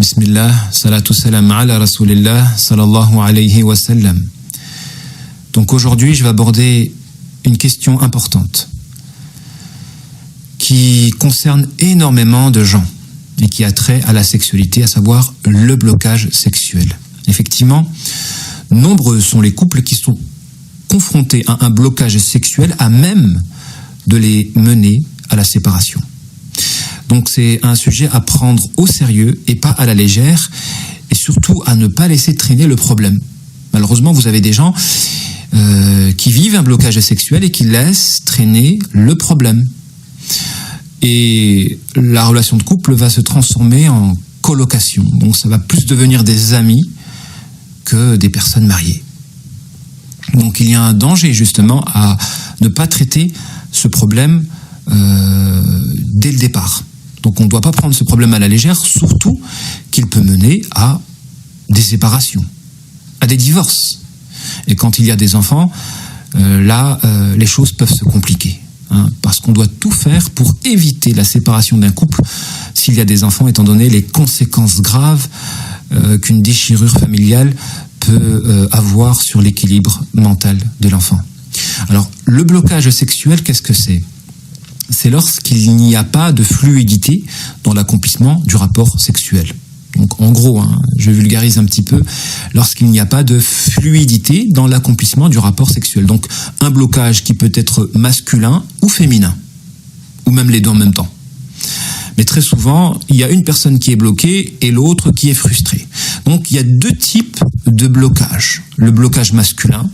Bismillah, salatu salam ala rasulillah, sallallahu alayhi wa sallam. Donc aujourd'hui, je vais aborder une question importante qui concerne énormément de gens et qui a trait à la sexualité, à savoir le blocage sexuel. Effectivement, nombreux sont les couples qui sont confrontés à un blocage sexuel à même de les mener à la séparation. Donc c'est un sujet à prendre au sérieux et pas à la légère, et surtout à ne pas laisser traîner le problème. Malheureusement, vous avez des gens qui vivent un blocage sexuel et qui laissent traîner le problème. Et la relation de couple va se transformer en colocation. Donc ça va plus devenir des amis que des personnes mariées. Donc il y a un danger justement à ne pas traiter ce problème dès le départ. Donc on ne doit pas prendre ce problème à la légère, surtout qu'il peut mener à des séparations, à des divorces. Et quand il y a des enfants, les choses peuvent se compliquer. Parce qu'on doit tout faire pour éviter la séparation d'un couple s'il y a des enfants, étant donné les conséquences graves qu'une déchirure familiale peut avoir sur l'équilibre mental de l'enfant. Alors, le blocage sexuel, qu'est-ce que c'est ? C'est lorsqu'il n'y a pas de fluidité dans l'accomplissement du rapport sexuel. Donc en gros, je vulgarise un petit peu, lorsqu'il n'y a pas de fluidité dans l'accomplissement du rapport sexuel. Donc un blocage qui peut être masculin ou féminin, ou même les deux en même temps. Mais très souvent, il y a une personne qui est bloquée et l'autre qui est frustrée. Donc il y a deux types de blocage. Le blocage masculin,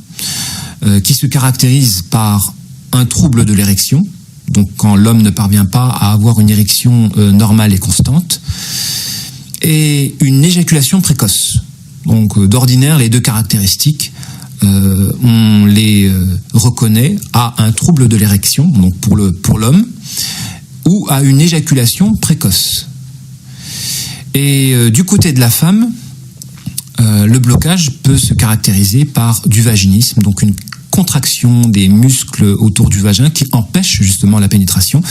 qui se caractérise par un trouble de l'érection, donc quand l'homme ne parvient pas à avoir une érection normale et constante, et une éjaculation précoce. Donc d'ordinaire, les deux caractéristiques, on les reconnaît à un trouble de l'érection, donc pour l'homme, ou à une éjaculation précoce. Et du côté de la femme, le blocage peut se caractériser par du vaginisme, donc une contraction des muscles autour du vagin qui empêche justement la pénétration,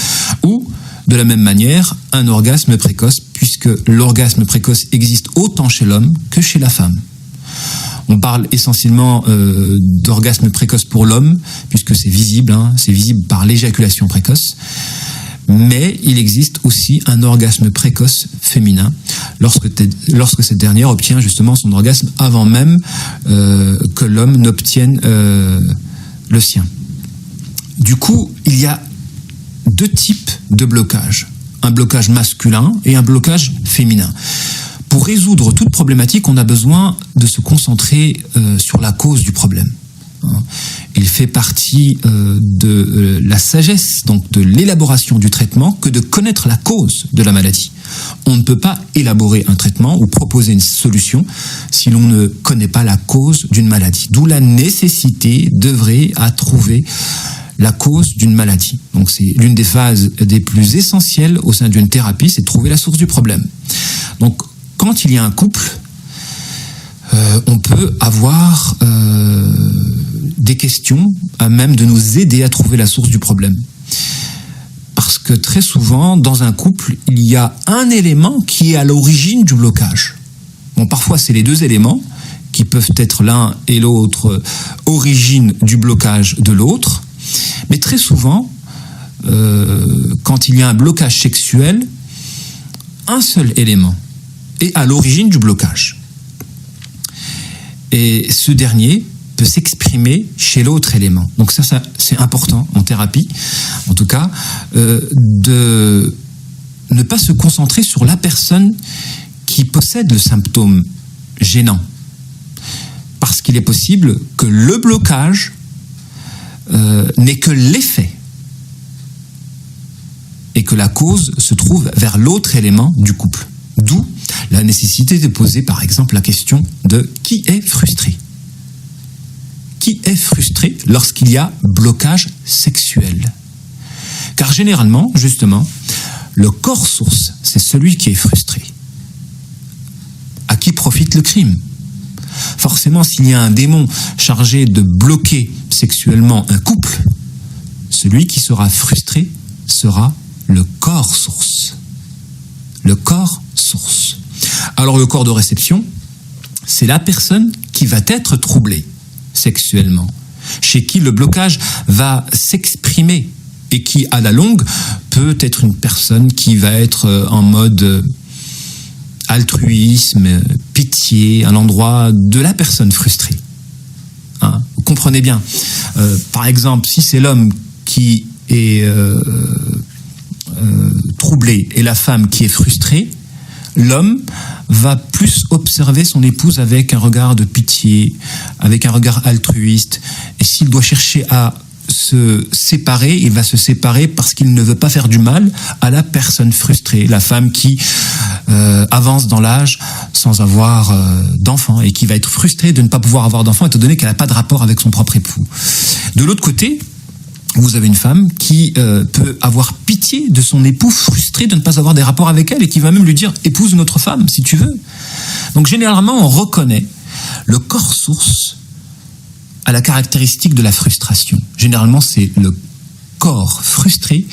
ou de la même manière un orgasme précoce, puisque l'orgasme précoce existe autant chez l'homme que chez la femme. On parle essentiellement d'orgasme précoce pour l'homme, puisque c'est visible par l'éjaculation précoce, mais il existe aussi un orgasme précoce féminin, lorsque cette dernière obtient justement son orgasme avant même que l'homme n'obtienne le sien. Du coup, il y a deux types de blocage, un blocage masculin et un blocage féminin. Pour résoudre toute problématique, on a besoin de se concentrer sur la cause du problème. Il fait partie de la sagesse, donc de l'élaboration du traitement, que de connaître la cause de la maladie. On ne peut pas élaborer un traitement ou proposer une solution si l'on ne connaît pas la cause d'une maladie. D'où la nécessité d'œuvrer à trouver la cause d'une maladie. Donc c'est l'une des phases des plus essentielles au sein d'une thérapie, c'est de trouver la source du problème. Donc quand il y a un couple, on peut avoir des questions à même de nous aider à trouver la source du problème. Parce que très souvent, dans un couple, il y a un élément qui est à l'origine du blocage. Bon, parfois, c'est les deux éléments qui peuvent être l'un et l'autre origine du blocage de l'autre. Mais très souvent, quand il y a un blocage sexuel, un seul élément est à l'origine du blocage. Et ce dernier peut s'exprimer chez l'autre élément. Donc ça c'est important en thérapie, en tout cas, de ne pas se concentrer sur la personne qui possède le symptôme gênant. Parce qu'il est possible que le blocage n'est que l'effet et que la cause se trouve vers l'autre élément du couple. D'où la nécessité de poser par exemple la question de qui est frustré. Qui est frustré lorsqu'il y a blocage sexuel ? Car généralement, justement, le corps source, c'est celui qui est frustré. À qui profite le crime ? Forcément, s'il y a un démon chargé de bloquer sexuellement un couple, celui qui sera frustré sera le corps source. Le corps source. Alors le corps de réception, c'est la personne qui va être troublée sexuellement, chez qui le blocage va s'exprimer et qui, à la longue, peut être une personne qui va être en mode altruisme, pitié, à l'endroit de la personne frustrée. Hein, vous comprenez bien. Par exemple, si c'est l'homme qui est troublé et la femme qui est frustrée, l'homme va plus observer son épouse avec un regard de pitié, avec un regard altruiste. Et s'il doit chercher à se séparer, il va se séparer parce qu'il ne veut pas faire du mal à la personne frustrée, la femme qui avance dans l'âge sans avoir d'enfant et qui va être frustrée de ne pas pouvoir avoir d'enfant étant donné qu'elle n'a pas de rapport avec son propre époux. De l'autre côté, vous avez une femme qui peut avoir pitié de son époux frustré de ne pas avoir des rapports avec elle et qui va même lui dire « épouse une autre femme si tu veux ». Donc généralement, on reconnaît le corps source à la caractéristique de la frustration. Généralement, c'est le corps frustré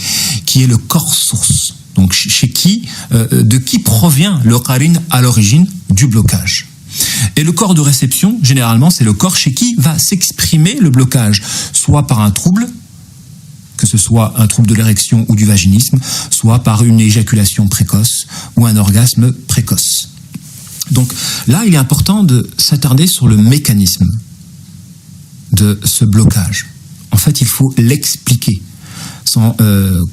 qui est le corps source. Donc chez qui, de qui provient le qarin à l'origine du blocage. Et le corps de réception, généralement, c'est le corps chez qui va s'exprimer le blocage, soit par un trouble, que ce soit un trouble de l'érection ou du vaginisme, soit par une éjaculation précoce ou un orgasme précoce. Donc là, il est important de s'attarder sur le mécanisme de ce blocage. En fait, il faut l'expliquer. Sans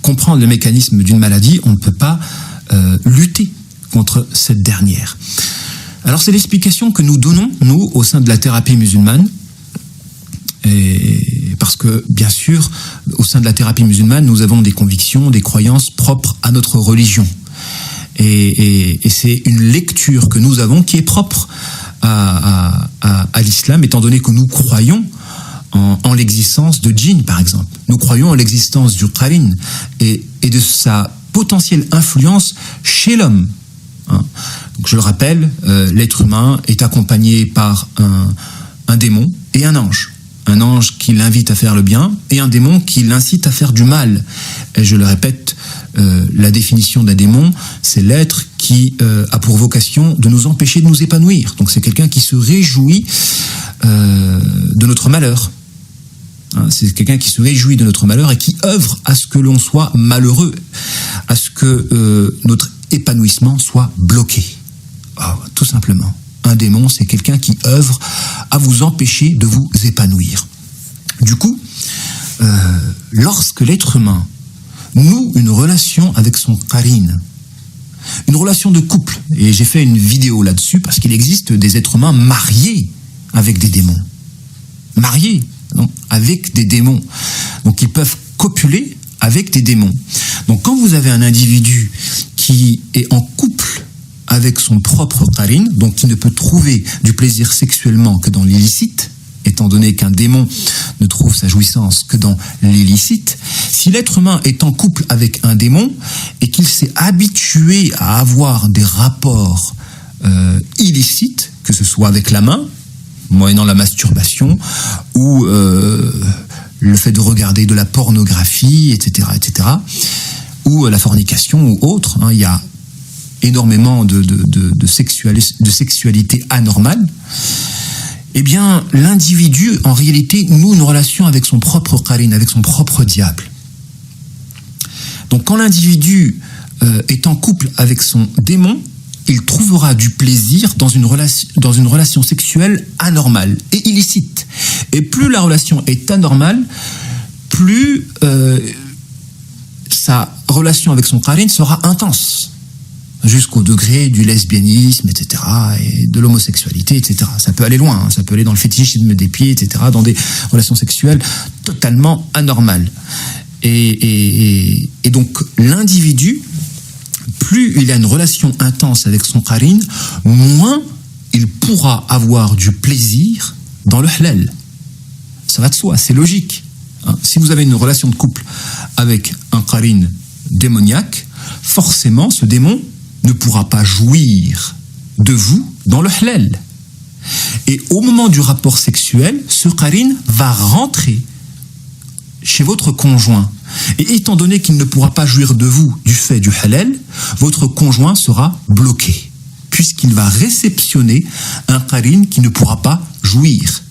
comprendre le mécanisme d'une maladie, on ne peut pas lutter contre cette dernière. Alors c'est l'explication que nous donnons, nous, au sein de la thérapie musulmane, et parce que, bien sûr, au sein de la thérapie musulmane, nous avons des convictions, des croyances propres à notre religion. Et c'est une lecture que nous avons qui est propre à l'islam, étant donné que nous croyons en l'existence de djinn, par exemple. Nous croyons en l'existence du qarin et de sa potentielle influence chez l'homme. Hein. Donc, je le rappelle, l'être humain est accompagné par un démon et un ange. Un ange qui l'invite à faire le bien et un démon qui l'incite à faire du mal. Et je le répète, la définition d'un démon, c'est l'être qui a pour vocation de nous empêcher de nous épanouir. Donc c'est quelqu'un qui se réjouit de notre malheur. Hein, c'est quelqu'un qui se réjouit de notre malheur et qui œuvre à ce que l'on soit malheureux, à ce que notre épanouissement soit bloqué. Oh, tout simplement. Un démon, c'est quelqu'un qui œuvre à vous empêcher de vous épanouir. Du coup, lorsque l'être humain noue une relation avec son qarin, une relation de couple, et j'ai fait une vidéo là-dessus parce qu'il existe des êtres humains mariés avec des démons. Mariés, non, avec des démons. Donc ils peuvent copuler avec des démons. Donc quand vous avez un individu qui est en couple avec son propre qarin, donc qui ne peut trouver du plaisir sexuellement que dans l'illicite, étant donné qu'un démon ne trouve sa jouissance que dans l'illicite, si l'être humain est en couple avec un démon et qu'il s'est habitué à avoir des rapports illicites, que ce soit avec la main, moyennant la masturbation, ou le fait de regarder de la pornographie, etc., ou la fornication ou autre, hein, il y a énormément de sexualité anormale, eh bien, l'individu, en réalité, noue une relation avec son propre qarin, avec son propre diable. Donc, quand l'individu est en couple avec son démon, il trouvera du plaisir dans une relation sexuelle anormale et illicite. Et plus la relation est anormale, plus sa relation avec son qarin sera intense, jusqu'au degré du lesbianisme, etc., et de l'homosexualité, etc. Ça peut aller loin, hein, ça peut aller dans le fétichisme des pieds, etc., dans des relations sexuelles totalement anormales. Et donc, l'individu, plus il a une relation intense avec son qarin, moins il pourra avoir du plaisir dans le halal. Ça va de soi, c'est logique. Hein. Si vous avez une relation de couple avec un qarin démoniaque, forcément, ce démon ne pourra pas jouir de vous dans le halal. Et au moment du rapport sexuel, ce qarin va rentrer chez votre conjoint. Et étant donné qu'il ne pourra pas jouir de vous du fait du halal, votre conjoint sera bloqué. puisqu'il va réceptionner un qarin qui ne pourra pas jouir.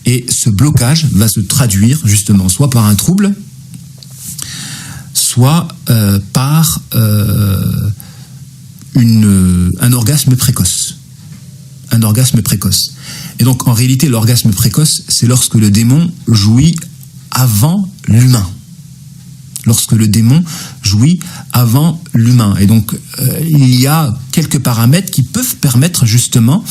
Et ce blocage va se traduire justement soit par un trouble, soit par un orgasme précoce. Un orgasme précoce. Et donc en réalité, l'orgasme précoce, c'est lorsque le démon jouit avant l'humain. Lorsque le démon jouit avant l'humain. Et donc, il y a quelques paramètres qui peuvent permettre justement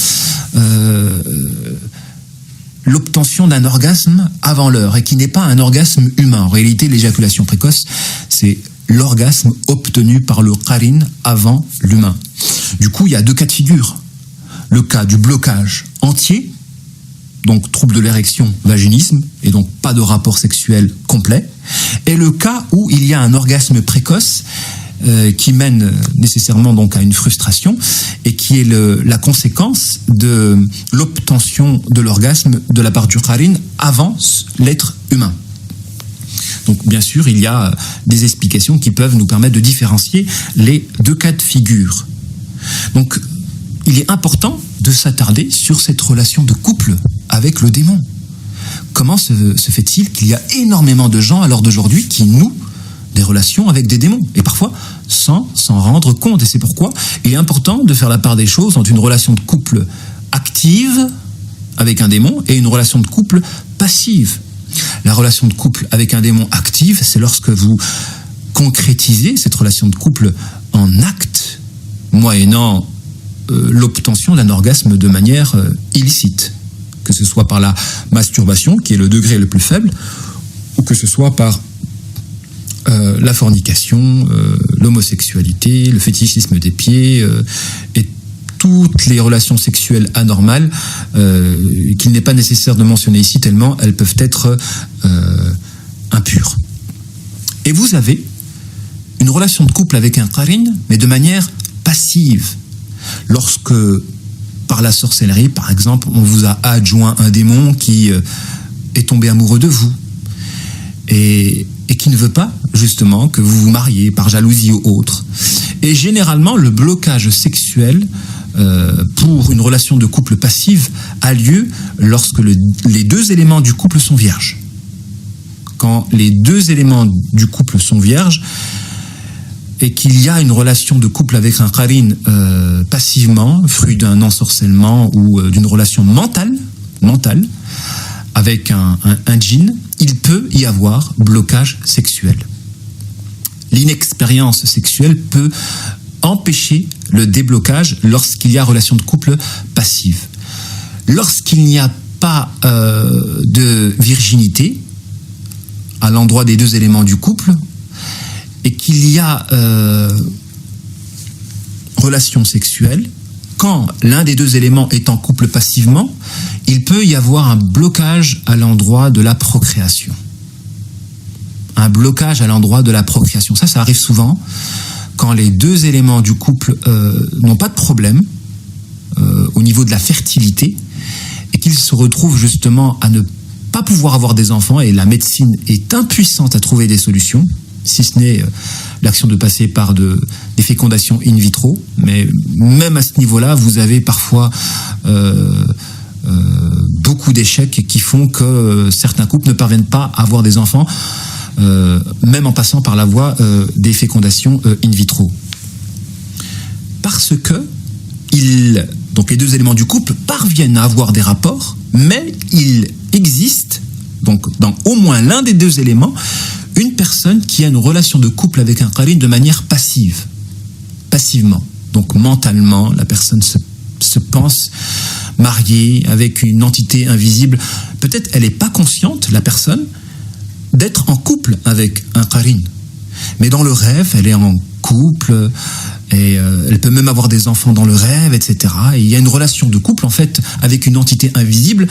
l'obtention d'un orgasme avant l'heure, et qui n'est pas un orgasme humain. En réalité, l'éjaculation précoce, c'est l'orgasme obtenu par le qarin avant l'humain. Du coup, il y a deux cas de figure. Le cas du blocage entier, donc trouble de l'érection, vaginisme, et donc pas de rapport sexuel complet, et le cas où il y a un orgasme précoce qui mène nécessairement donc à une frustration et qui est la conséquence de l'obtention de l'orgasme de la part du qarin avant l'être humain. Donc bien sûr, il y a des explications qui peuvent nous permettre de différencier les deux cas de figure. Donc il est important de s'attarder sur cette relation de couple avec le démon. Comment se fait-il qu'il y a énormément de gens à l'heure d'aujourd'hui qui nouent des relations avec des démons, et parfois sans s'en rendre compte. Et c'est pourquoi il est important de faire la part des choses entre une relation de couple active avec un démon et une relation de couple passive. La relation de couple avec un démon active, c'est lorsque vous concrétisez cette relation de couple en acte, moyennant l'obtention d'un orgasme de manière illicite, que ce soit par la masturbation, qui est le degré le plus faible, ou que ce soit par la fornication, l'homosexualité, le fétichisme des pieds, et toutes les relations sexuelles anormales qu'il n'est pas nécessaire de mentionner ici tellement elles peuvent être impures. Et vous avez une relation de couple avec un qarin, mais de manière passive. Lorsque, par la sorcellerie, par exemple, on vous a adjoint un démon qui est tombé amoureux de vous et qui ne veut pas, justement, que vous vous mariez par jalousie ou autre. Et généralement, le blocage sexuel pour une relation de couple passive a lieu lorsque les deux éléments du couple sont vierges. Quand les deux éléments du couple sont vierges et qu'il y a une relation de couple avec un qarin passivement, fruit d'un ensorcellement ou d'une relation mentale, avec un djinn, il peut y avoir blocage sexuel. L'inexpérience sexuelle peut empêcher le déblocage lorsqu'il y a relation de couple passive. Lorsqu'il n'y a pas de virginité à l'endroit des deux éléments du couple et qu'il y a relation sexuelle, quand l'un des deux éléments est en couple passivement, il peut y avoir un blocage à l'endroit de la procréation. Un blocage à l'endroit de la procréation. Ça arrive souvent quand les deux éléments du couple n'ont pas de problème au niveau de la fertilité et qu'ils se retrouvent justement à ne pas pouvoir avoir des enfants, et la médecine est impuissante à trouver des solutions, si ce n'est l'action de passer par des fécondations in vitro. Mais même à ce niveau-là, vous avez parfois beaucoup d'échecs qui font que certains couples ne parviennent pas à avoir des enfants, même en passant par la voie des fécondations in vitro. Parce que donc les deux éléments du couple parviennent à avoir des rapports, mais il existe, donc dans au moins l'un des deux éléments, une personne qui a une relation de couple avec un qarin de manière passivement. Donc mentalement, la personne se pense mariée avec une entité invisible. Peut-être elle n'est pas consciente, la personne, d'être en couple avec un qarin. Mais dans le rêve, elle est en couple, et elle peut même avoir des enfants dans le rêve, etc. Et il y a une relation de couple, en fait, avec une entité invisible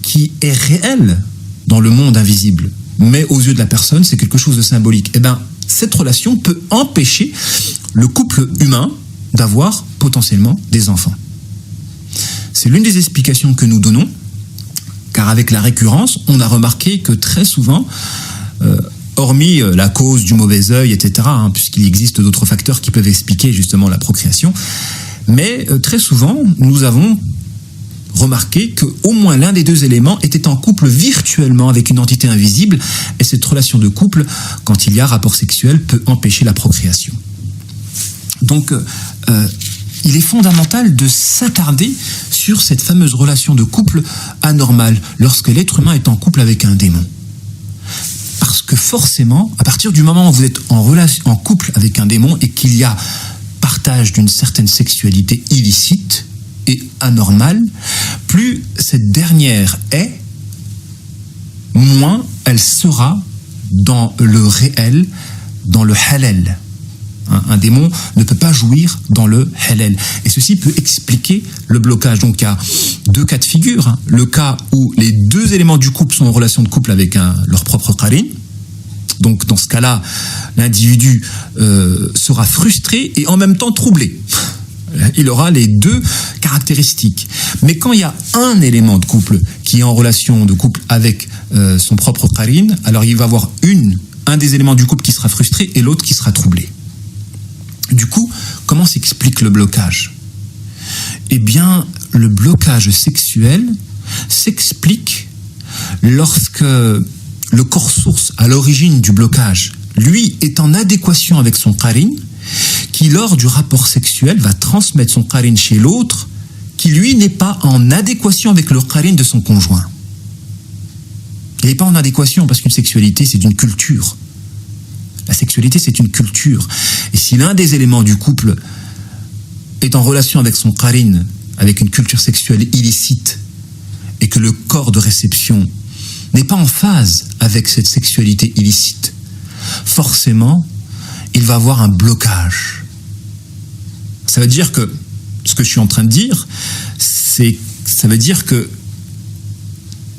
qui est réelle dans le monde invisible. Mais aux yeux de la personne, c'est quelque chose de symbolique. Eh bien, cette relation peut empêcher le couple humain d'avoir potentiellement des enfants. C'est l'une des explications que nous donnons, car avec la récurrence, on a remarqué que très souvent, hormis la cause du mauvais œil, etc., puisqu'il existe d'autres facteurs qui peuvent expliquer justement la procréation, Mais très souvent, nous avons remarqué qu'au moins l'un des deux éléments était en couple virtuellement avec une entité invisible, et cette relation de couple, quand il y a rapport sexuel, peut empêcher la procréation. Donc, il est fondamental de s'attarder sur cette fameuse relation de couple anormale, lorsque l'être humain est en couple avec un démon. Parce que forcément, à partir du moment où vous êtes en couple avec un démon et qu'il y a partage d'une certaine sexualité illicite et anormale, plus cette dernière est, moins elle sera dans le réel, dans le halal. Un démon ne peut pas jouir dans le halal. Et ceci peut expliquer le blocage. Donc il y a deux cas de figure. Le cas où les deux éléments du couple sont en relation de couple avec leur propre qarin. Donc dans ce cas-là, l'individu sera frustré et en même temps troublé. Il aura les deux caractéristiques. Mais quand il y a un élément de couple qui est en relation de couple avec son propre qarin, alors il va avoir un des éléments du couple qui sera frustré et l'autre qui sera troublé. Du coup, comment s'explique le blocage ? Eh bien, le blocage sexuel s'explique lorsque le corps source à l'origine du blocage, lui, est en adéquation avec son qarin, qui lors du rapport sexuel va transmettre son qarin chez l'autre, qui lui n'est pas en adéquation avec le qarin de son conjoint. Il n'est pas en adéquation parce qu'une sexualité, c'est une culture. La sexualité, c'est une culture. Et si l'un des éléments du couple est en relation avec son qarin, avec une culture sexuelle illicite, et que le corps de réception n'est pas en phase avec cette sexualité illicite, forcément, il va avoir un blocage. Ça veut dire que, ce que je suis en train de dire, ça veut dire que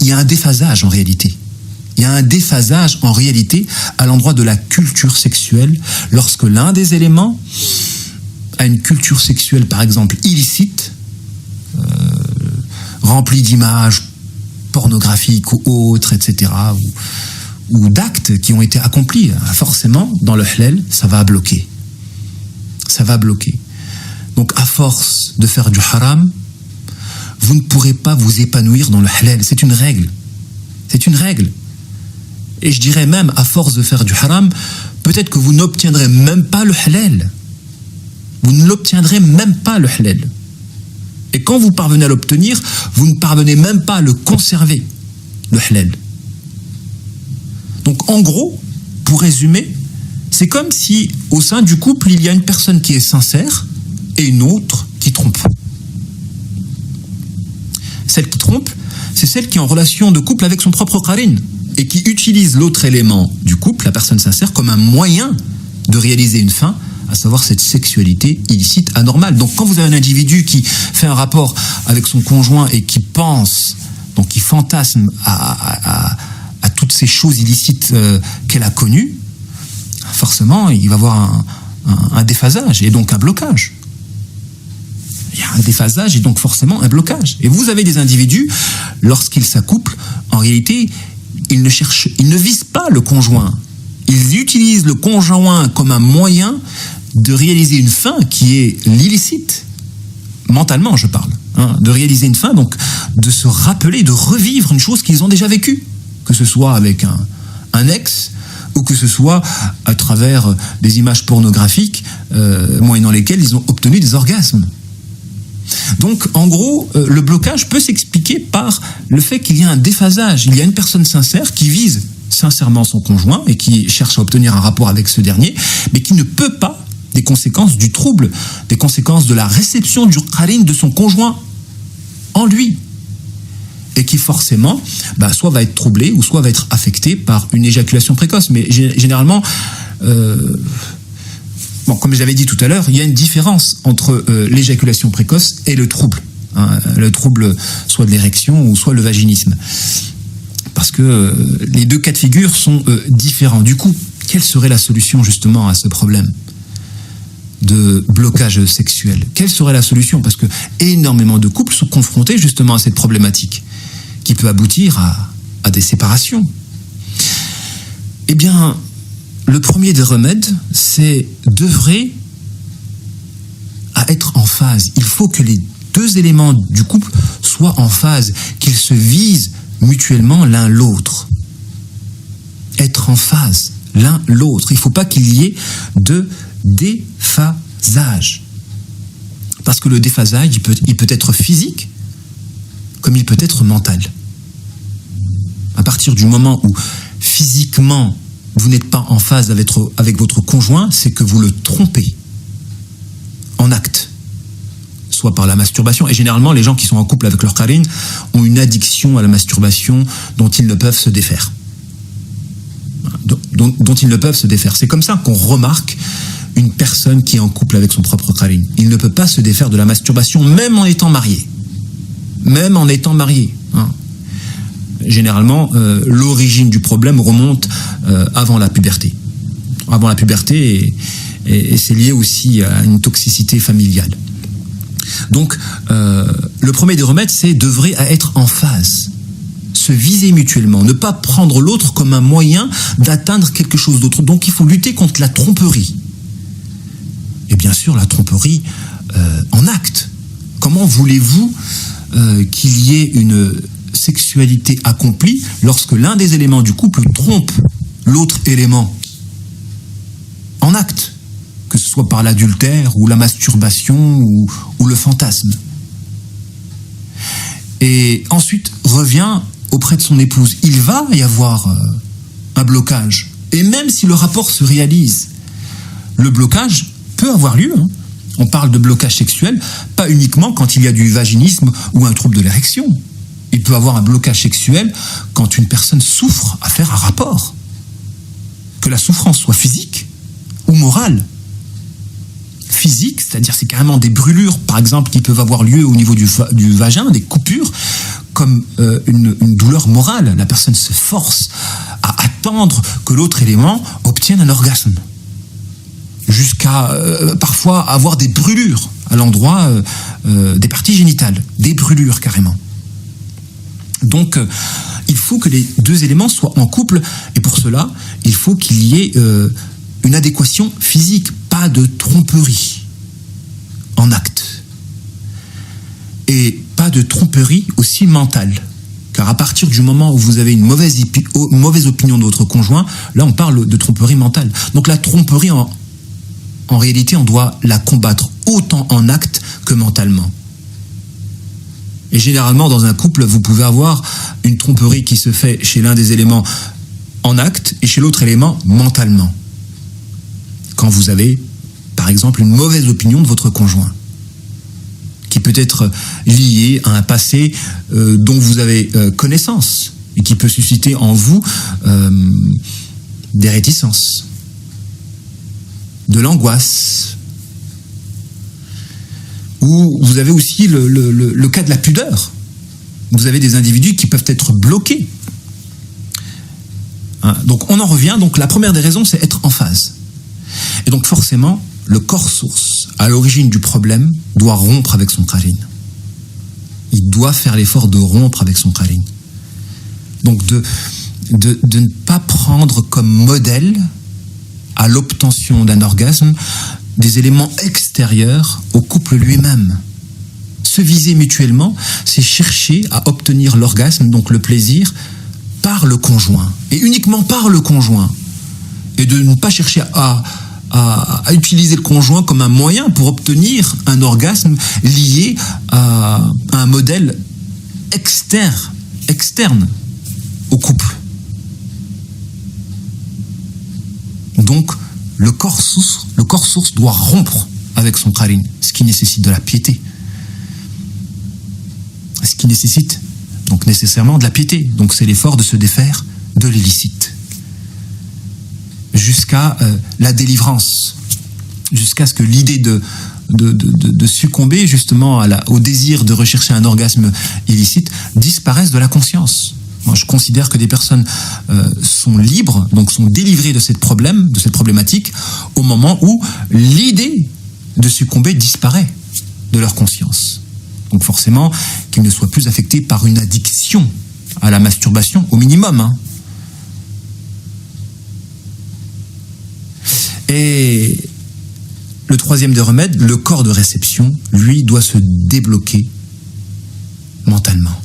il y a un déphasage en réalité. Il y a un déphasage en réalité à l'endroit de la culture sexuelle lorsque l'un des éléments a une culture sexuelle, par exemple, illicite, remplie d'images pornographiques ou autres, etc., ou d'actes qui ont été accomplis. Forcément, dans le halal, ça va bloquer. Ça va bloquer. Donc, à force de faire du haram, vous ne pourrez pas vous épanouir dans le halal. C'est une règle. C'est une règle. Et je dirais même, à force de faire du haram, peut-être que vous n'obtiendrez même pas le halal. Vous ne l'obtiendrez même pas le halal. Et quand vous parvenez à l'obtenir, vous ne parvenez même pas à le conserver, le halal. Donc en gros, pour résumer, c'est comme si au sein du couple, il y a une personne qui est sincère et une autre qui trompe. Celle qui trompe, c'est celle qui est en relation de couple avec son propre qarin et qui utilise l'autre élément du couple, la personne sincère, comme un moyen de réaliser une fin, à savoir cette sexualité illicite anormale. Donc quand vous avez un individu qui fait un rapport avec son conjoint et qui pense, donc qui fantasme à toutes ces choses illicites qu'elle a connues, forcément il va avoir un déphasage et donc un blocage. Il y a un déphasage et donc forcément un blocage. Et vous avez des individus, lorsqu'ils s'accouplent, en réalité, ils ne visent pas le conjoint. Ils utilisent le conjoint comme un moyen de réaliser une fin qui est l'illicite. Mentalement, je parle. De réaliser une fin, donc de se rappeler, de revivre une chose qu'ils ont déjà vécue. Que ce soit avec un ex, ou que ce soit à travers des images pornographiques, moyennant lesquelles ils ont obtenu des orgasmes. Donc, en gros, le blocage peut s'expliquer par le fait qu'il y a un déphasage. Il y a une personne sincère qui vise sincèrement son conjoint et qui cherche à obtenir un rapport avec ce dernier, mais qui ne peut pas, des conséquences du trouble, des conséquences de la réception du qarin de son conjoint en lui, et qui forcément, soit va être troublé ou soit va être affecté par une éjaculation précoce. Mais généralement, comme je l'avais dit tout à l'heure, il y a une différence entre l'éjaculation précoce et le trouble. Le trouble soit de l'érection ou soit le vaginisme. Parce que les deux cas de figure sont différents. Du coup, quelle serait la solution justement à ce problème de blocage sexuel? Quelle serait la solution? Parce que énormément de couples sont confrontés justement à cette problématique qui peut aboutir à des séparations. Eh bien, le premier des remèdes, c'est d'œuvrer à être en phase. Il faut que les deux éléments du couple soient en phase, qu'ils se visent mutuellement l'un l'autre. Être en phase l'un l'autre. Il ne faut pas qu'il y ait de déphasage. Parce que le déphasage, il peut être physique, comme il peut être mental. À partir du moment où physiquement vous n'êtes pas en phase avec votre conjoint, c'est que vous le trompez en acte, soit par la masturbation. Et généralement, les gens qui sont en couple avec leur qarine ont une addiction à la masturbation dont ils ne peuvent se défaire. Dont ils ne peuvent se défaire. C'est comme ça qu'on remarque une personne qui est en couple avec son propre qarine. Il ne peut pas se défaire de la masturbation, même en étant marié. Même en étant marié. Généralement, l'origine du problème remonte avant la puberté. Avant la puberté, et c'est lié aussi à une toxicité familiale. Donc, le premier des remèdes, c'est d'œuvrer à être en phase. Se viser mutuellement, ne pas prendre l'autre comme un moyen d'atteindre quelque chose d'autre. Donc il faut lutter contre la tromperie. Et bien sûr, la tromperie en acte. Comment voulez-vous qu'il y ait une sexualité accomplie lorsque l'un des éléments du couple trompe l'autre élément en acte, que ce soit par l'adultère ou la masturbation ou le fantasme. Et ensuite revient auprès de son épouse. Il va y avoir un blocage. Et même si le rapport se réalise, le blocage peut avoir lieu. On parle de blocage sexuel, pas uniquement quand il y a du vaginisme ou un trouble de l'érection. Il peut avoir un blocage sexuel quand une personne souffre à faire un rapport. Que la souffrance soit physique ou morale. Physique, c'est-à-dire c'est carrément des brûlures, par exemple, qui peuvent avoir lieu au niveau du vagin, des coupures, comme une douleur morale. La personne se force à attendre que l'autre élément obtienne un orgasme. Jusqu'à parfois avoir des brûlures à l'endroit des parties génitales. Des brûlures carrément. Donc, il faut que les deux éléments soient en couple, et pour cela, il faut qu'il y ait une adéquation physique, pas de tromperie en acte. Et pas de tromperie aussi mentale. Car à partir du moment où vous avez une mauvaise opinion de votre conjoint, là on parle de tromperie mentale. Donc la tromperie, en réalité, on doit la combattre autant en acte que mentalement. Et généralement, dans un couple, vous pouvez avoir une tromperie qui se fait chez l'un des éléments en acte et chez l'autre élément mentalement. Quand vous avez, par exemple, une mauvaise opinion de votre conjoint, qui peut être liée à un passé dont vous avez connaissance et qui peut susciter en vous des réticences, de l'angoisse. Ou vous avez aussi le cas de la pudeur. Vous avez des individus qui peuvent être bloqués. Donc on en revient, donc la première des raisons, c'est être en phase. Et donc forcément, le corps source, à l'origine du problème, doit rompre avec son qarine. Il doit faire l'effort de rompre avec son qarine. Donc de ne pas prendre comme modèle à l'obtention d'un orgasme des éléments extérieurs au couple lui-même. Se viser mutuellement, c'est chercher à obtenir l'orgasme, donc le plaisir, par le conjoint, et uniquement par le conjoint, et de ne pas chercher à utiliser le conjoint comme un moyen pour obtenir un orgasme lié à un modèle externe au couple. Donc, le corps source doit rompre avec son qarine, ce qui nécessite de la piété. Ce qui nécessite donc nécessairement de la piété. Donc c'est l'effort de se défaire de l'illicite. Jusqu'à la délivrance. Jusqu'à ce que l'idée de succomber justement au désir de rechercher un orgasme illicite disparaisse de la conscience. Moi, je considère que des personnes sont libres, donc sont délivrées de cette problématique, au moment où l'idée de succomber disparaît de leur conscience. Donc forcément, qu'ils ne soient plus affectés par une addiction à la masturbation, au minimum. Et le troisième des remèdes, le corps de réception, lui, doit se débloquer mentalement.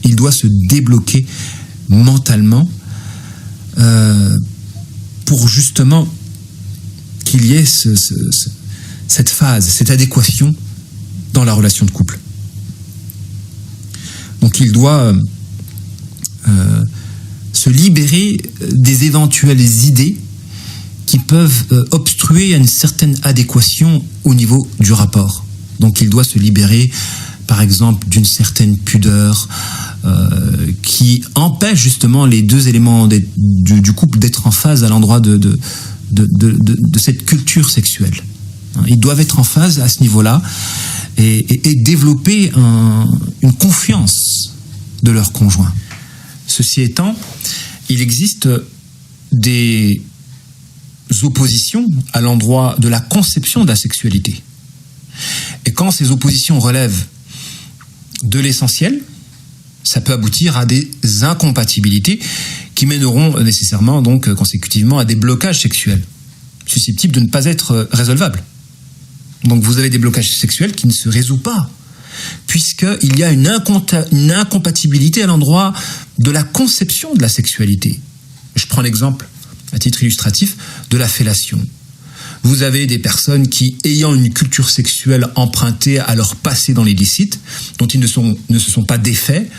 Il doit se débloquer mentalement pour justement qu'il y ait cette phase, cette adéquation dans la relation de couple. Donc il doit se libérer des éventuelles idées qui peuvent obstruer à une certaine adéquation au niveau du rapport. Donc il doit se libérer, par exemple, d'une certaine pudeur qui empêche justement les deux éléments du couple d'être en phase à l'endroit de cette culture sexuelle. Ils doivent être en phase à ce niveau-là et développer une confiance de leur conjoint. Ceci étant, il existe des oppositions à l'endroit de la conception de la sexualité. Et quand ces oppositions relèvent de l'essentiel, ça peut aboutir à des incompatibilités qui mèneront nécessairement, donc consécutivement, à des blocages sexuels, susceptibles de ne pas être résolvables. Donc vous avez des blocages sexuels qui ne se résolvent pas, puisqu'il y a une incompatibilité à l'endroit de la conception de la sexualité. Je prends l'exemple, à titre illustratif, de la fellation. Vous avez des personnes qui, ayant une culture sexuelle empruntée à leur passé dans l'illicite, dont ils ne se sont pas défaits,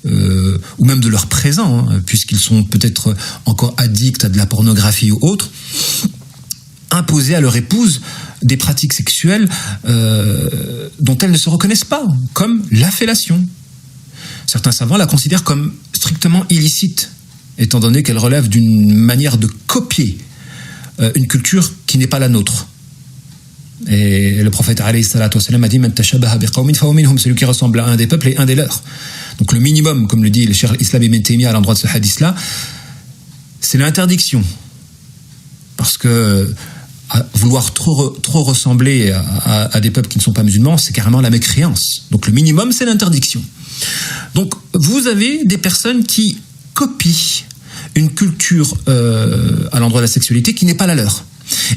ou même de leur présent, puisqu'ils sont peut-être encore addicts à de la pornographie ou autre, imposer à leur épouse des pratiques sexuelles dont elles ne se reconnaissent pas, comme la fellation. Certains savants la considèrent comme strictement illicite, étant donné qu'elle relève d'une manière de copier une culture qui n'est pas la nôtre. Et le prophète alayhi salatu wassalam a dit Man tashabaha biqawmin fahuwa minhum, celui qui ressemble à un des peuples et un des leurs. Donc le minimum, comme le dit le cheikh Islam Ibn Taymiyyah à l'endroit de ce hadith-là, c'est l'interdiction. Parce que vouloir trop ressembler à des peuples qui ne sont pas musulmans, c'est carrément la mécréance. Donc le minimum, c'est l'interdiction. Donc vous avez des personnes qui copient une culture à l'endroit de la sexualité qui n'est pas la leur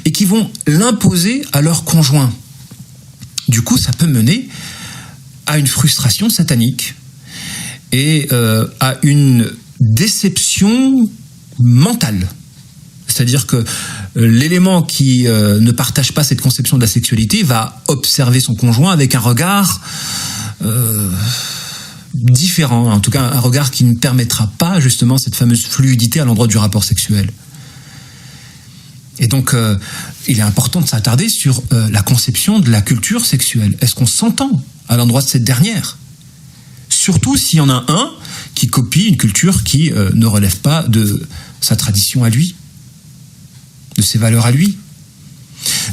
et qui vont l'imposer à leur conjoint. Du coup, ça peut mener à une frustration satanique et à une déception mentale. C'est-à-dire que l'élément qui ne partage pas cette conception de la sexualité va observer son conjoint avec un regard différent, en tout cas un regard qui ne permettra pas justement cette fameuse fluidité à l'endroit du rapport sexuel. Et donc, il est important de s'attarder sur la conception de la culture sexuelle. Est-ce qu'on s'entend à l'endroit de cette dernière ? Surtout s'il y en a un qui copie une culture qui ne relève pas de sa tradition à lui, de ses valeurs à lui.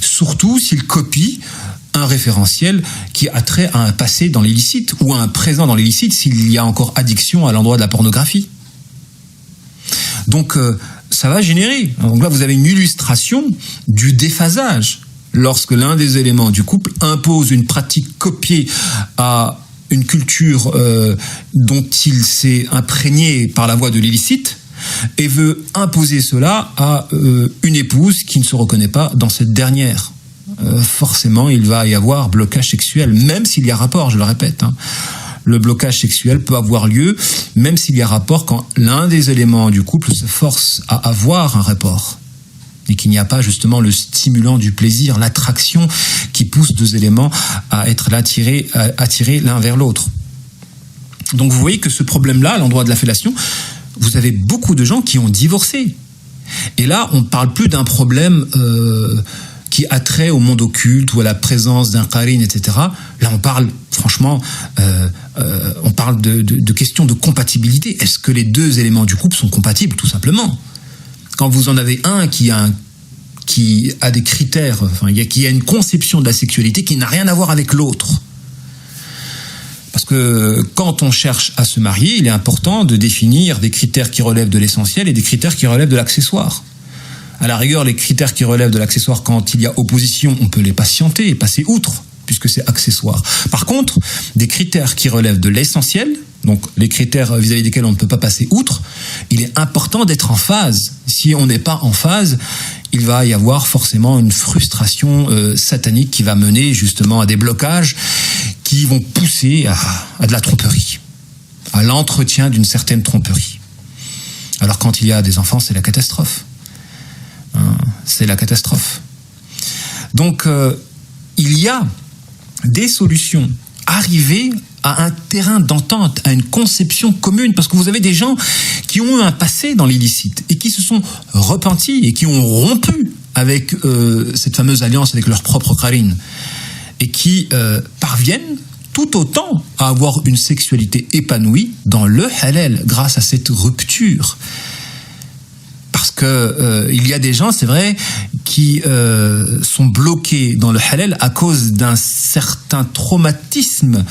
Surtout s'il copie un référentiel qui a trait à un passé dans l'illicite ou à un présent dans l'illicite s'il y a encore addiction à l'endroit de la pornographie. Donc ça va générer. Donc là vous avez une illustration du déphasage lorsque l'un des éléments du couple impose une pratique copiée à une culture dont il s'est imprégné par la voie de l'illicite et veut imposer cela à une épouse qui ne se reconnaît pas dans cette dernière. Forcément, il va y avoir blocage sexuel, même s'il y a rapport, je le répète. Le blocage sexuel peut avoir lieu, même s'il y a rapport, quand l'un des éléments du couple se force à avoir un rapport. Et qu'il n'y a pas justement le stimulant du plaisir, l'attraction qui pousse deux éléments à être attirés l'un vers l'autre. Donc vous voyez que ce problème-là, à l'endroit de la fellation, vous avez beaucoup de gens qui ont divorcé. Et là, on ne parle plus d'un problème qui a trait au monde occulte ou à la présence d'un qarine, etc. Là, on parle, franchement, on parle de questions de compatibilité. Est-ce que les deux éléments du couple sont compatibles, tout simplement ? Quand vous en avez un qui a des critères, qui a une conception de la sexualité qui n'a rien à voir avec l'autre. Parce que quand on cherche à se marier, il est important de définir des critères qui relèvent de l'essentiel et des critères qui relèvent de l'accessoire. À la rigueur, les critères qui relèvent de l'accessoire, quand il y a opposition, on peut les patienter et passer outre, puisque c'est accessoire. Par contre, des critères qui relèvent de l'essentiel, donc les critères vis-à-vis desquels on ne peut pas passer outre, il est important d'être en phase. Si on n'est pas en phase, il va y avoir forcément une frustration satanique qui va mener justement à des blocages qui vont pousser à de la tromperie, à l'entretien d'une certaine tromperie. Alors quand il y a des enfants, c'est la catastrophe. C'est la catastrophe. Donc il y a des solutions. Arriver à un terrain d'entente, à une conception commune, parce que vous avez des gens qui ont eu un passé dans l'illicite et qui se sont repentis et qui ont rompu avec cette fameuse alliance avec leur propre qarine et qui parviennent tout autant à avoir une sexualité épanouie dans le halal grâce à cette rupture. Parce que il y a des gens, c'est vrai, qui sont bloqués dans le halal à cause d'un certain traumatisme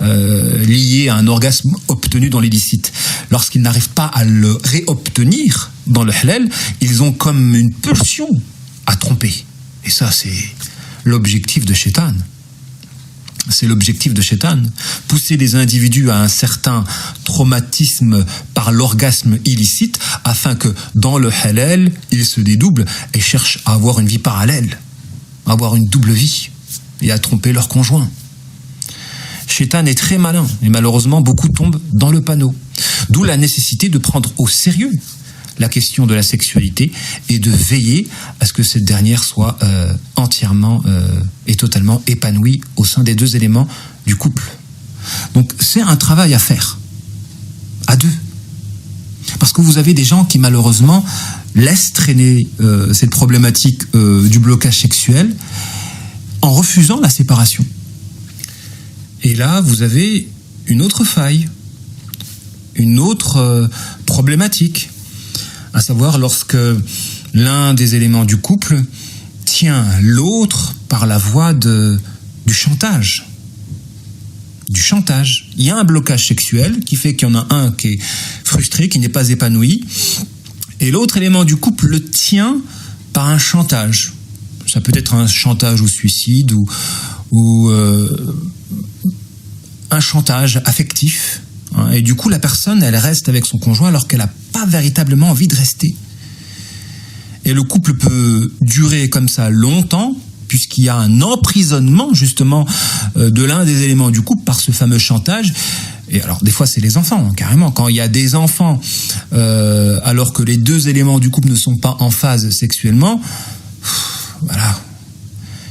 lié à un orgasme obtenu dans l'illicite. Lorsqu'ils n'arrivent pas à le réobtenir dans le halal, ils ont comme une pulsion à tromper. Et ça, c'est l'objectif de Shaitan. C'est l'objectif de Shaitan. Pousser les individus à un certain traumatisme par l'orgasme illicite afin que dans le halal, ils se dédoublent et cherchent à avoir une vie parallèle, à avoir une double vie et à tromper leur conjoint. Shaitan est très malin et malheureusement beaucoup tombent dans le panneau. D'où la nécessité de prendre au sérieux la question de la sexualité et de veiller à ce que cette dernière soit entièrement et totalement épanouie au sein des deux éléments du couple. Donc c'est un travail à faire, à deux. Parce que vous avez des gens qui malheureusement laissent traîner cette problématique du blocage sexuel en refusant la séparation. Et là, vous avez une autre faille, une autre problématique, à savoir lorsque l'un des éléments du couple tient l'autre par la voie du chantage. Du chantage. Il y a un blocage sexuel qui fait qu'il y en a un qui est frustré, qui n'est pas épanoui, et l'autre élément du couple le tient par un chantage. Ça peut être un chantage au suicide ou un chantage affectif. Et du coup, la personne, elle reste avec son conjoint alors qu'elle n'a pas véritablement envie de rester. Et le couple peut durer comme ça longtemps, puisqu'il y a un emprisonnement, justement, de l'un des éléments du couple par ce fameux chantage. Et alors, des fois, c'est les enfants, carrément. Quand il y a des enfants, alors que les deux éléments du couple ne sont pas en phase sexuellement, voilà.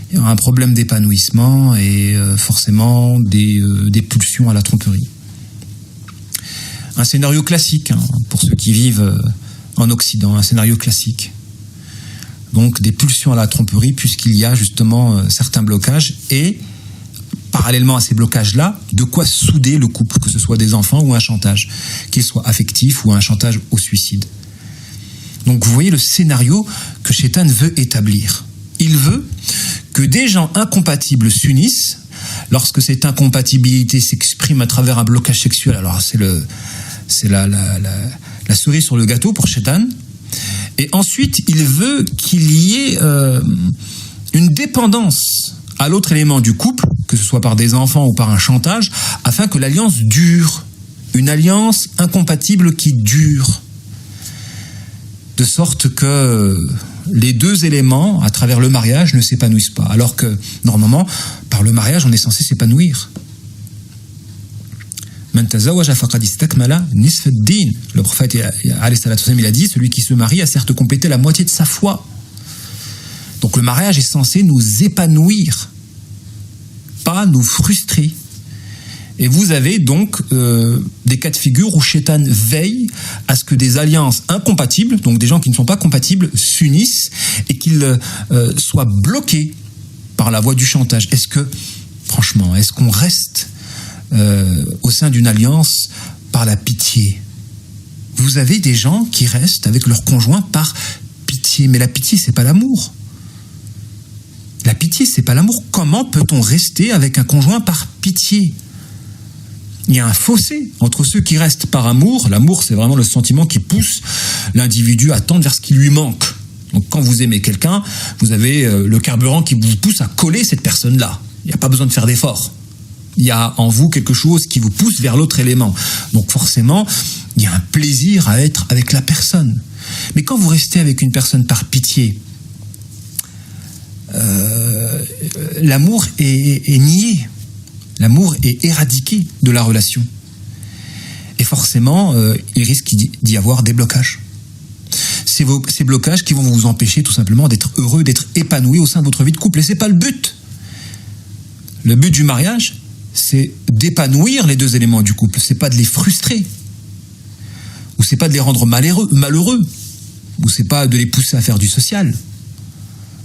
Il y aura un problème d'épanouissement et forcément des pulsions à la tromperie. Un scénario classique, pour ceux qui vivent en Occident, un scénario classique. Donc des pulsions à la tromperie, puisqu'il y a justement certains blocages, et parallèlement à ces blocages-là, de quoi souder le couple, que ce soit des enfants ou un chantage, qu'il soit affectif ou un chantage au suicide. Donc vous voyez le scénario que Shaitan veut établir. Il veut que des gens incompatibles s'unissent lorsque cette incompatibilité s'exprime à travers un blocage sexuel. Alors c'est la cerise sur le gâteau pour Shaitan. Et ensuite, il veut qu'il y ait une dépendance à l'autre élément du couple, que ce soit par des enfants ou par un chantage, afin que l'alliance dure. Une alliance incompatible qui dure. De sorte que les deux éléments, à travers le mariage, ne s'épanouissent pas. Alors que, normalement, par le mariage, on est censé s'épanouir. Le prophète il a dit, celui qui se marie a certes complété la moitié de sa foi. Donc le mariage est censé nous épanouir, pas nous frustrer. Et vous avez donc des cas de figure où Shaitan veille à ce que des alliances incompatibles, donc des gens qui ne sont pas compatibles, s'unissent et qu'ils soient bloqués par la voie du chantage. Est-ce qu'on reste au sein d'une alliance par la pitié? Vous avez des gens qui restent avec leur conjoint par pitié, mais la pitié, c'est pas l'amour. La pitié, c'est pas l'amour. Comment peut-on rester avec un conjoint par pitié? Il y a un fossé entre ceux qui restent par amour. L'amour, c'est vraiment le sentiment qui pousse l'individu à tendre vers ce qui lui manque. Donc quand vous aimez quelqu'un, vous avez le carburant qui vous pousse à coller cette personne-là. Il n'y a pas besoin de faire d'efforts. Il y a en vous quelque chose qui vous pousse vers l'autre élément. Donc forcément, il y a un plaisir à être avec la personne. Mais quand vous restez avec une personne par pitié, l'amour est nié, l'amour est éradiqué de la relation. Et forcément, il risque d'y avoir des blocages. Ces blocages qui vont vous empêcher tout simplement d'être heureux, d'être épanoui au sein de votre vie de couple. Et c'est pas le but. Le but du mariage, c'est d'épanouir les deux éléments du couple. C'est pas de les frustrer. Ou c'est pas de les rendre malheureux. Ou c'est pas de les pousser à faire du social.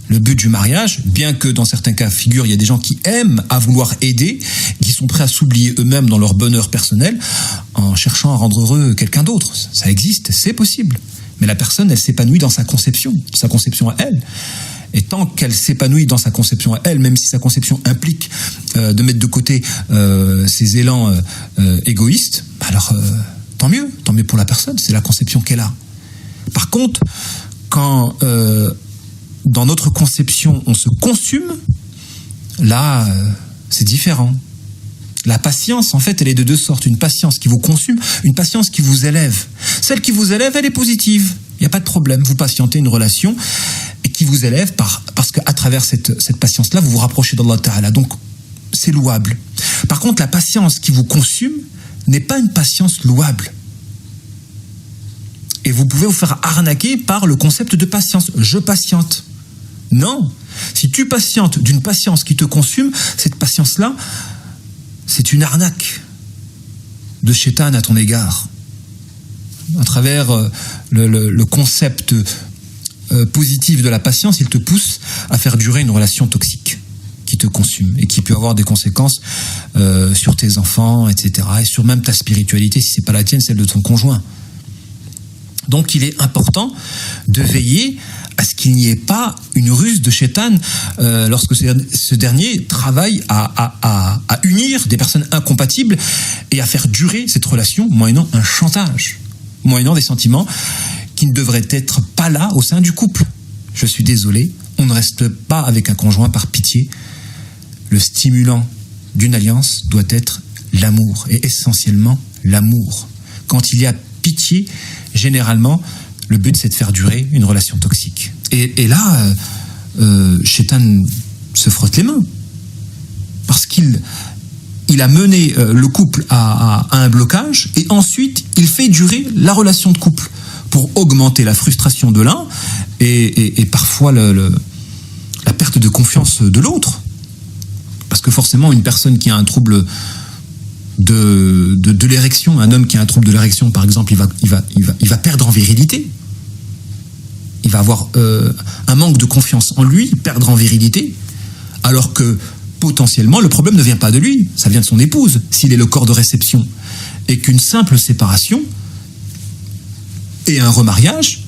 Le but du mariage, bien que dans certains cas figure, il y a des gens qui aiment à vouloir aider, qui sont prêts à s'oublier eux-mêmes dans leur bonheur personnel en cherchant à rendre heureux quelqu'un d'autre. Ça existe, c'est possible. Mais la personne, elle s'épanouit dans sa conception à elle. Et tant qu'elle s'épanouit dans sa conception à elle, même si sa conception implique de mettre de côté ses élans égoïstes, alors tant mieux pour la personne, c'est la conception qu'elle a. Par contre, quand dans notre conception on se consume, là c'est différent. La patience, en fait, elle est de deux sortes. Une patience qui vous consume, une patience qui vous élève. Celle qui vous élève, elle est positive. Il n'y a pas de problème. Vous patientez une relation et qui vous élève parce qu'à travers cette patience-là, vous vous rapprochez d'Allah Ta'ala. Donc, c'est louable. Par contre, la patience qui vous consume n'est pas une patience louable. Et vous pouvez vous faire arnaquer par le concept de patience. Je patiente. Non. Si tu patientes d'une patience qui te consume, cette patience-là, c'est une arnaque de Shaitan à ton égard. À travers le concept positif de la patience, il te pousse à faire durer une relation toxique qui te consume et qui peut avoir des conséquences sur tes enfants, etc. Et sur même ta spiritualité, si c'est pas la tienne, celle de ton conjoint. Donc il est important de veiller à ce qu'il n'y ait pas une ruse de Shaitan lorsque ce dernier travaille à unir des personnes incompatibles et à faire durer cette relation moyennant un chantage, moyennant des sentiments qui ne devraient être pas là au sein du couple. Je suis désolé, on ne reste pas avec un conjoint par pitié. Le stimulant d'une alliance doit être l'amour, et essentiellement l'amour. Quand il y a pitié, généralement, le but, c'est de faire durer une relation toxique. Et là, Shaitan se frotte les mains. Parce qu'il a mené le couple à un blocage, et ensuite, il fait durer la relation de couple pour augmenter la frustration de l'un et parfois la perte de confiance de l'autre. Parce que forcément, une personne qui a un trouble de l'érection, un homme qui a un trouble de l'érection, par exemple, il va perdre en virilité. Il va avoir un manque de confiance en lui, perdre en virilité, alors que potentiellement le problème ne vient pas de lui, ça vient de son épouse, s'il est le corps de réception, et qu'une simple séparation et un remariage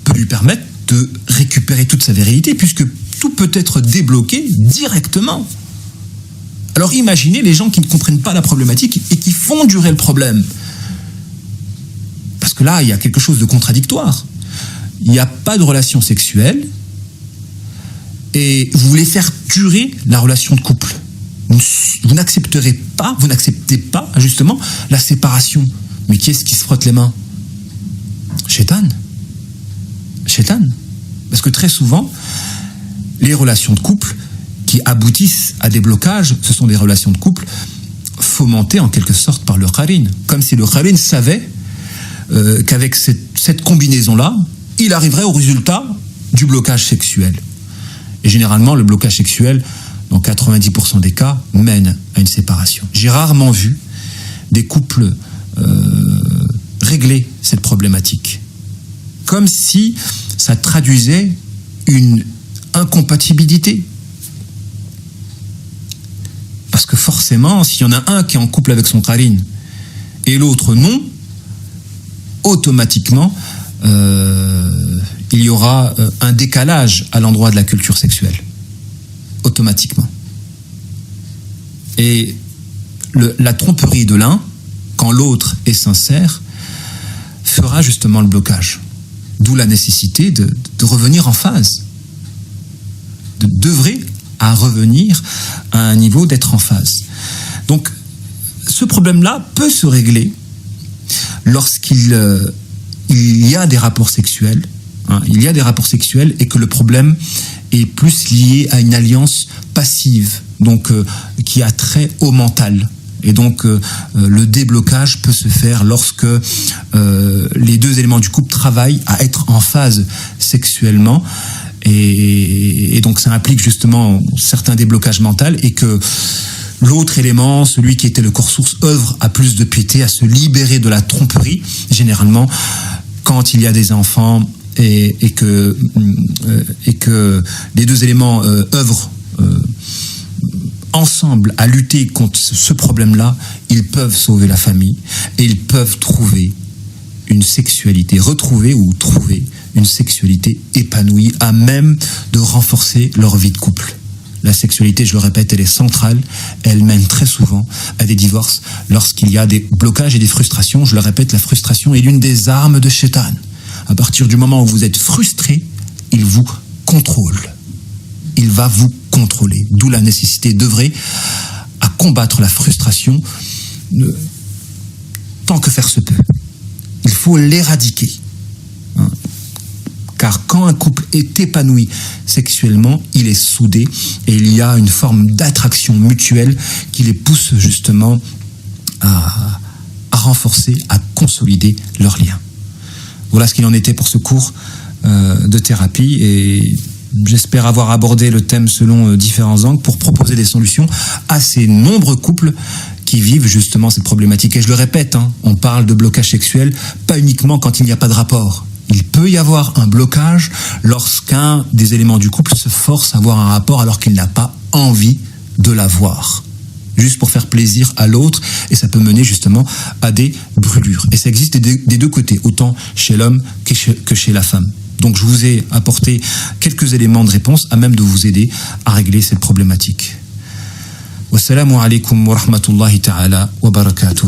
peut lui permettre de récupérer toute sa virilité, puisque tout peut être débloqué directement. Alors imaginez les gens qui ne comprennent pas la problématique et qui font durer le problème. Parce que là, il y a quelque chose de contradictoire. Il n'y a pas de relation sexuelle et vous voulez faire durer la relation de couple. Vous n'acceptez pas justement la séparation. Mais qui est-ce qui se frotte les mains ? Shaitan. Parce que très souvent, les relations de couple qui aboutissent à des blocages, ce sont des relations de couple fomentées en quelque sorte par le qarin. Comme si le qarin savait qu'avec cette combinaison-là, il arriverait au résultat du blocage sexuel. Et généralement, le blocage sexuel, dans 90% des cas, mène à une séparation. J'ai rarement vu des couples régler cette problématique. Comme si ça traduisait une incompatibilité. Parce que forcément, s'il y en a un qui est en couple avec son qarin et l'autre non, automatiquement, il y aura un décalage à l'endroit de la culture sexuelle. Automatiquement. Et la tromperie de l'un, quand l'autre est sincère, fera justement le blocage. D'où la nécessité de revenir en phase. D'œuvrer à revenir à un niveau d'être en phase. Donc, ce problème-là peut se régler lorsqu'il y a des rapports sexuels Il y a des rapports sexuels et que le problème est plus lié à une alliance passive, donc qui a trait au mental. Et donc le déblocage peut se faire lorsque les deux éléments du couple travaillent à être en phase sexuellement. Et donc ça implique justement certains déblocages mentaux et que l'autre élément, celui qui était le corps source, œuvre à plus de piété, à se libérer de la tromperie. Généralement, quand il y a des enfants et que les deux éléments œuvrent ensemble à lutter contre ce problème-là, ils peuvent sauver la famille et ils peuvent trouver une sexualité, retrouver ou trouver une sexualité épanouie à même de renforcer leur vie de couple. La sexualité, je le répète, elle est centrale, elle mène très souvent à des divorces lorsqu'il y a des blocages et des frustrations. Je le répète, la frustration est l'une des armes de Shaitan. À partir du moment où vous êtes frustré, il vous contrôle. Il va vous contrôler. D'où la nécessité d'œuvrer à combattre la frustration tant que faire se peut. Il faut l'éradiquer. Car quand un couple est épanoui sexuellement, il est soudé et il y a une forme d'attraction mutuelle qui les pousse justement à renforcer, à consolider leur lien. Voilà ce qu'il en était pour ce cours de thérapie et j'espère avoir abordé le thème selon différents angles pour proposer des solutions à ces nombreux couples qui vivent justement cette problématique. Et je le répète, on parle de blocage sexuel pas uniquement quand il n'y a pas de rapport. Il peut y avoir un blocage lorsqu'un des éléments du couple se force à avoir un rapport alors qu'il n'a pas envie de l'avoir. Juste pour faire plaisir à l'autre, et ça peut mener justement à des brûlures. Et ça existe des deux côtés, autant chez l'homme que chez la femme. Donc je vous ai apporté quelques éléments de réponse à même de vous aider à régler cette problématique. Wassalamu alaikum wa rahmatullahi ta'ala wa barakatuhu.